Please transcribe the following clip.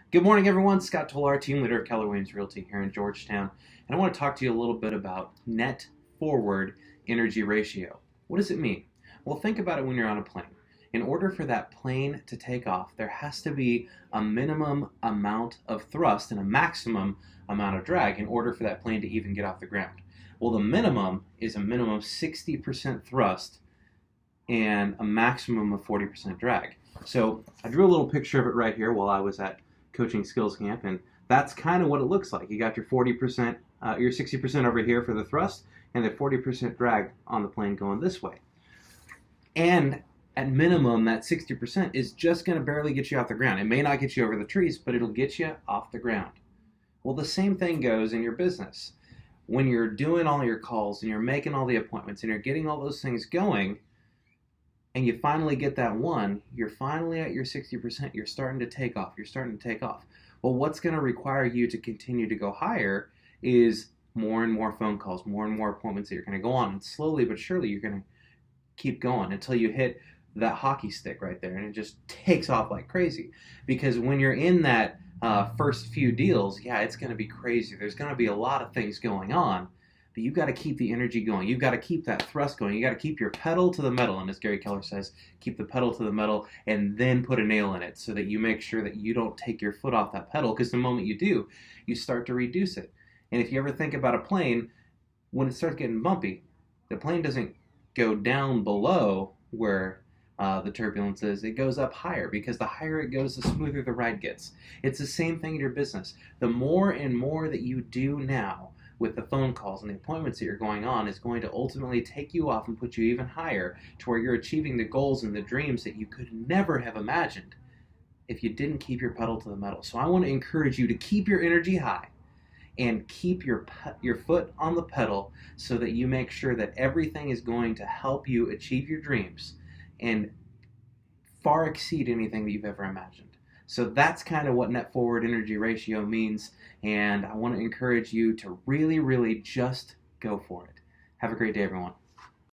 Good morning, everyone. Scott Tolar, team leader of Keller Williams Realty here in Georgetown. And I want to talk to you a little bit about net forward energy ratio. What does it mean? Well, think about it when you're on a plane. In order for that plane to take off, there has to be a minimum amount of thrust and a maximum amount of drag in order for that plane to even get off the ground. Well, the minimum is a minimum of 60% thrust and a maximum of 40% drag. So I drew a little picture of it right here while I was at coaching skills camp, and that's kind of what it looks like. You got your 40%, your 60% over here for the thrust, and the 40% drag on the plane going this way. And at minimum, that 60% is just going to barely get you off the ground. It may not get you over the trees, but it'll get you off the ground. Well, the same thing goes in your business. When you're doing all your calls and you're making all the appointments and you're getting all those things going, and you finally get that one, you're finally at your 60%, you're starting to take off, Well, what's going to require you to continue to go higher is more and more phone calls, more and more appointments that you're going to go on, and slowly but surely you're going to keep going until you hit that hockey stick right there, and it just takes off like crazy. Because when you're in that first few deals, yeah, it's going to be crazy. There's going to be a lot of things going on, but you've got to keep the energy going. You've got to keep that thrust going. You got to keep your pedal to the metal, and as Gary Keller says, keep the pedal to the metal and then put a nail in it so that you make sure that you don't take your foot off that pedal, because the moment you do, you start to reduce it. And if you ever think about a plane, when it starts getting bumpy, the plane doesn't go down below where the turbulence is. It goes up higher, because the higher it goes, the smoother the ride gets. It's the same thing in your business. The more and more that you do now with the phone calls and the appointments that you're going on is going to ultimately take you off and put you even higher to where you're achieving the goals and the dreams that you could never have imagined if you didn't keep your pedal to the metal. So I want to encourage you to keep your energy high and keep your foot on the pedal so that you make sure that everything is going to help you achieve your dreams and far exceed anything that you've ever imagined. So that's kind of what net forward energy ratio means, and I want to encourage you to really, really just go for it. Have a great day, everyone.